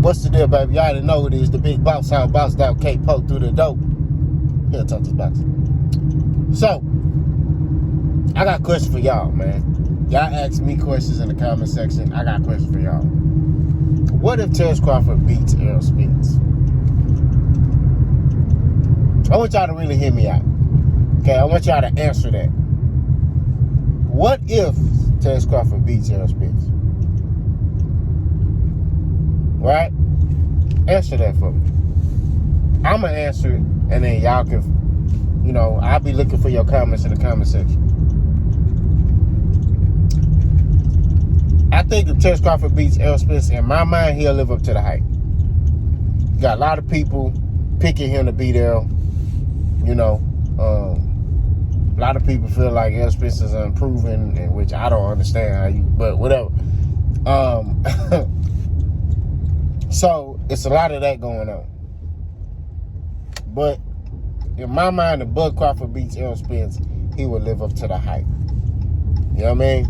What's the deal, baby? Y'all already know who it is. The big boss out, bossed out, K-Poke through the dope. Here, touch this box. So, I got a question for y'all, man. Y'all ask me questions in the comment section. I got a question for y'all. What if Terrence Crawford beats Errol Spence? I want y'all to really hear me out. Okay, I want y'all to answer that. What if Terrence Crawford beats Errol Spence? Right? Answer that for me. I'm going to answer it, and then y'all can, you know, I'll be looking for your comments in the comment section. I think if Terrence Crawford beats Errol Spence, in my mind, he'll live up to the hype. You got a lot of people picking him to beat Errol. You know, a lot of people feel like Errol Spence is unproven, and which I don't understand how you, but whatever. So it's a lot of that going on. But in my mind, if Bud Crawford beats Errol Spence, he will live up to the hype. You know what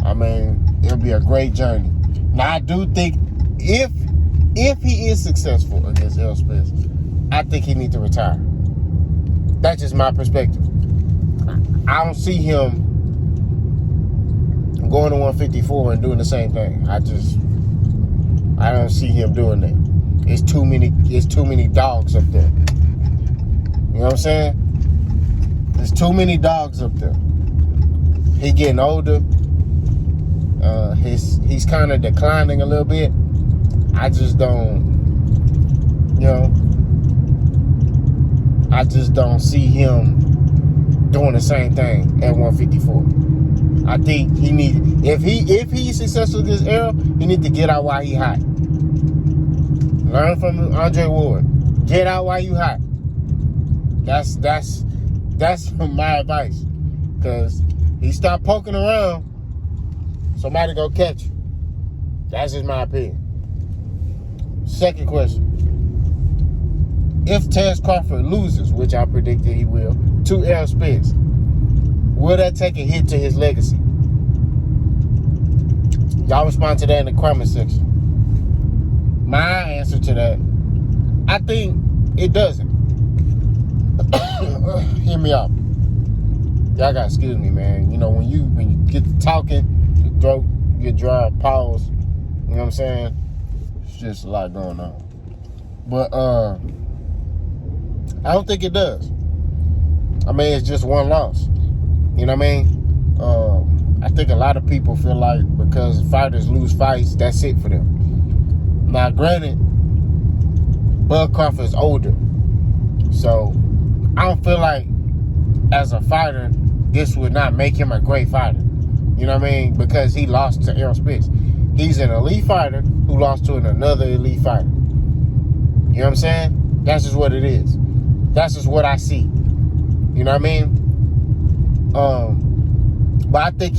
I mean? It'll be a great journey. Now, I do think if he is successful against Errol Spence, I think he needs to retire. That's just my perspective. I don't see him going to 154 and doing the same thing. I don't see him doing that. It's too many dogs up there. You know what I'm saying? There's too many dogs up there. He getting older. He's kind of declining a little bit. I just don't, you know, I just don't see him doing the same thing at 154. I think he need, if he's successful against Errol, he need to get out while he hot. Learn from Andre Ward. Get out while you hot. That's my advice. Because he start poking around, somebody go catch you. That's just my opinion. Second question. If Terrence Crawford loses, which I predicted he will, to Errol Spence, will that take a hit to his legacy? Y'all respond to that in the comment section. My answer to that, I think it doesn't. Hear me out. Y'all gotta excuse me, man. You know, when you get to talking, your throat get dry, pause. You know what I'm saying? It's just a lot going on. But I don't think it does. I mean, it's just one loss. You know what I mean? I think a lot of people feel like because fighters lose fights, that's it for them. Now, granted, Bud Crawford's older. So, I don't feel like, as a fighter, this would not make him a great fighter. You know what I mean? Because he lost to Errol Spence. He's an elite fighter who lost to another elite fighter. You know what I'm saying? That's just what it is. That's just what I see. You know what I mean? But I think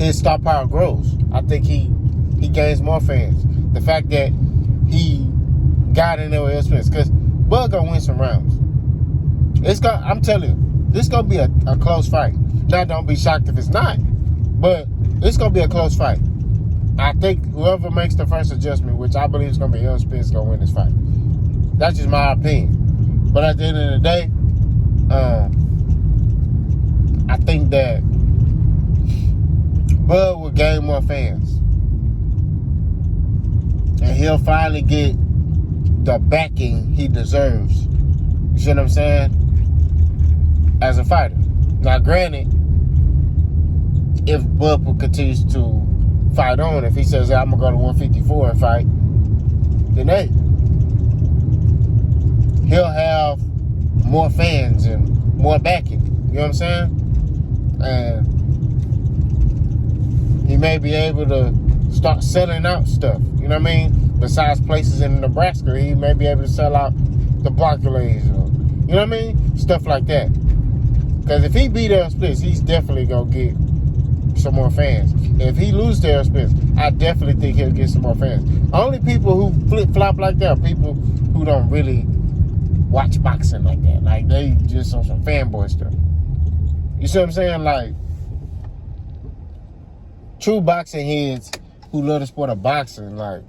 his star power grows. I think he gains more fans. The fact that he got in there with Errol Spence, because Bud gonna win some rounds. I'm telling you, this gonna be a close fight. Now, don't be shocked if it's not, but it's gonna be a close fight. I think whoever makes the first adjustment, which I believe is gonna be Errol Spence, is gonna win this fight. That's just my opinion. But at the end of the day, I think that Bud will gain more fans. And he'll finally get the backing he deserves. You see what I'm saying? As a fighter. Now, granted, if Bud continues to fight on, if he says, I'm going to go to 154 and fight, then hey, he'll have more fans and more backing. You know what I'm saying? And he may be able to start selling out stuff. You know what I mean? Besides places in Nebraska, he may be able to sell out the Barclays. Or, you know what I mean? Stuff like that. Because if he beat Errol Spence, he's definitely going to get some more fans. If he loses to Errol Spence, I definitely think he'll get some more fans. Only people who flip-flop like that are people who don't really watch boxing like that. Like, they just on some fanboy stuff. You see what I'm saying? Like, true boxing heads who love the sport of boxing, like,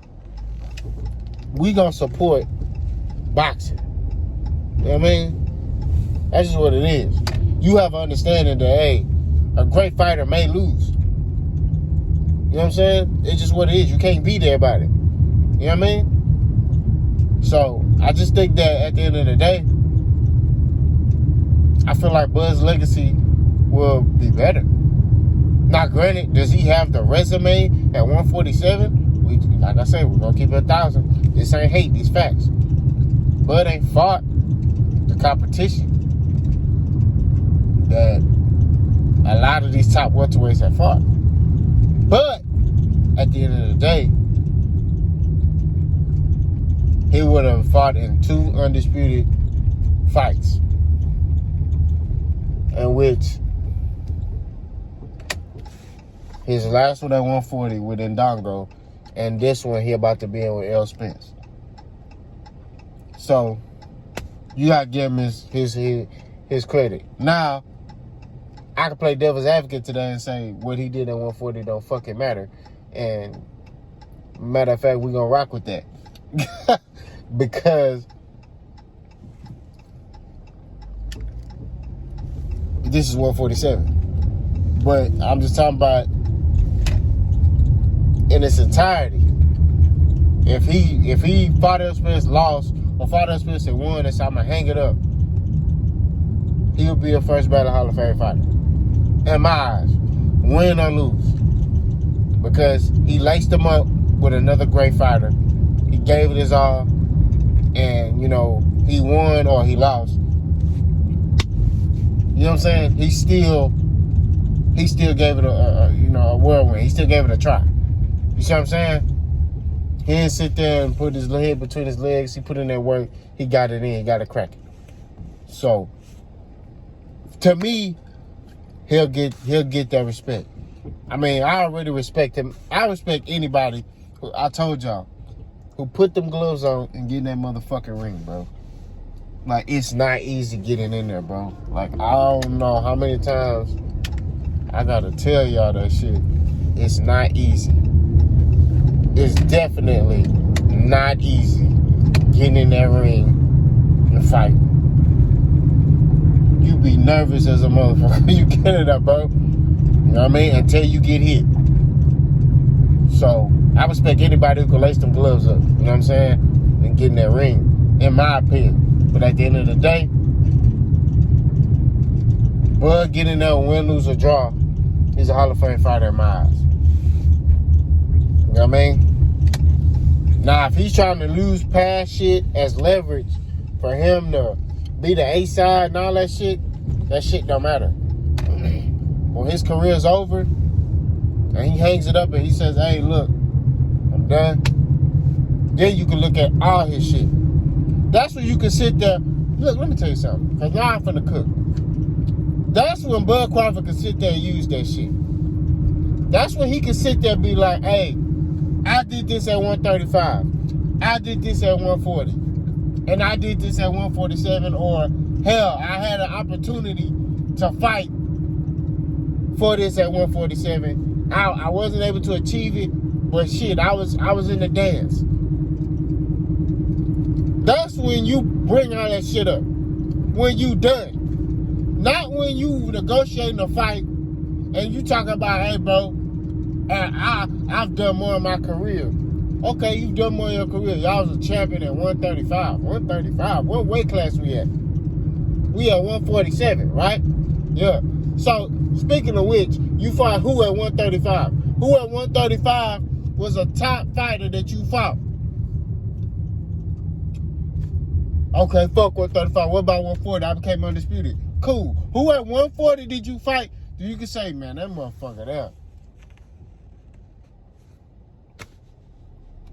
we gonna support boxing. You know what I mean? That's just what it is. You have an understanding that, hey, a great fighter may lose. You know what I'm saying? It's just what it is. You can't beat everybody. You know what I mean? So, I just think that at the end of the day, I feel like Bud's legacy will be better. Now, granted, does he have the resume at 147? Like I said, we're going to keep it 1,000. This ain't hate, these facts. Bud ain't fought the competition that a lot of these top welterweights have fought. But at the end of the day, he would have fought in 2 undisputed fights, in which his last one at 140 with Ndongo, and this one he about to be in with Errol Spence. So you gotta give him his credit. Now, I can play devil's advocate today and say what he did at 140 don't fucking matter. And matter of fact, we're gonna rock with that. Because this is 147. But I'm just talking about in its entirety. If he fought Errol Spence, lost, or fought Errol Spence and won, and so I'm gonna hang it up, he would be a first ballot Hall of Fame fighter. In my eyes, win or lose. Because he laced him up with another great fighter. He gave it his all. And, you know, he won or he lost. You know what I'm saying? He still gave it a whirlwind. He still gave it a try. You see what I'm saying? He didn't sit there and put his head between his legs. He put in that work. He got it in. He got it cracking. So, to me, he'll get that respect. I mean, I already respect him. I respect anybody who, I told y'all, who put them gloves on and get in that motherfucking ring, bro. Like, it's not easy getting in there, bro. Like, I don't know how many times I gotta tell y'all that shit. It's not easy. It's definitely not easy getting in that ring and fighting. You be nervous as a motherfucker. You get it up, bro. You know what I mean? Until you get hit. So, I respect anybody who can lace them gloves up. You know what I'm saying? And get in that ring. In my opinion. But at the end of the day, Bud getting there, win, lose, or draw, he's a Hall of Fame fighter in my eyes. You know what I mean? Now, if he's trying to lose past shit as leverage for him to be the A side and all that shit don't matter. When his career's over and he hangs it up and he says, hey, look, I'm done, then you can look at all his shit. That's when you can sit there. Look, let me tell you something, because now I'm finna cook. That's when Bud Crawford can sit there and use that shit. That's when he can sit there and be like, hey, I did this at 135. I did this at 140. And I did this at 147. Or, hell, I had an opportunity to fight for this at 147. I wasn't able to achieve it, but shit, I was in the dance. That's when you bring all that shit up. When you done. Not when you negotiating a fight and you talking about, hey, bro, I've done more in my career. Okay, you've done more in your career. Y'all was a champion at 135. 135? What weight class we at? We at 147, right? Yeah. So, speaking of which, you fought who at 135? Who at 135 was a top fighter that you fought? Okay, fuck 135. What about 140? I became undisputed. Cool. Who at 140 did you fight? You can say, man, that motherfucker there.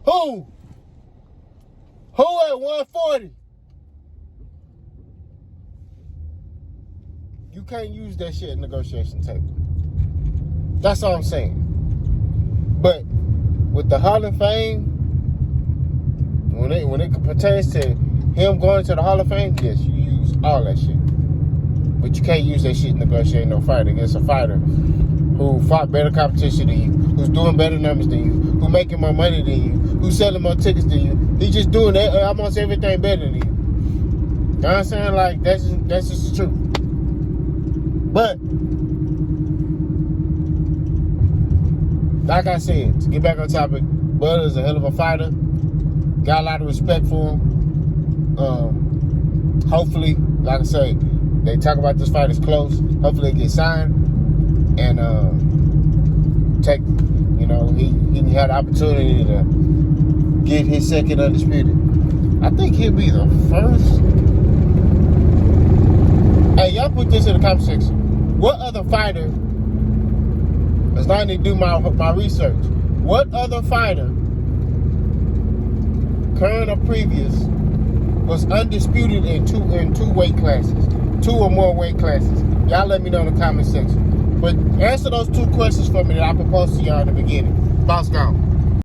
Who? Who at 140? You can't use that shit at negotiation table. That's all I'm saying. But with the Hall of Fame, when it pertains to him going to the Hall of Fame, yes, you use all that shit. But you can't use that shit negotiating no fight against a fighter who fought better competition than you, who's doing better numbers than you, who's making more money than you, who's selling more tickets than you. He's just doing almost everything better than you. You know what I'm saying? Like, that's just the truth. But, like I said, to get back on topic, Bud is a hell of a fighter. Got a lot of respect for him. Hopefully, like I say, they talk about this fight is close. Hopefully it gets signed. And take, you know, he had the opportunity to get his second undisputed. I think he'll be the first. Hey, y'all put this in the comment section. What other fighter, as long as I do my research, what other fighter, current or previous, was undisputed in two weight classes, 2 or more weight classes? Y'all let me know in the comment section. But answer those 2 questions for me that I proposed to y'all in the beginning. Boss gone.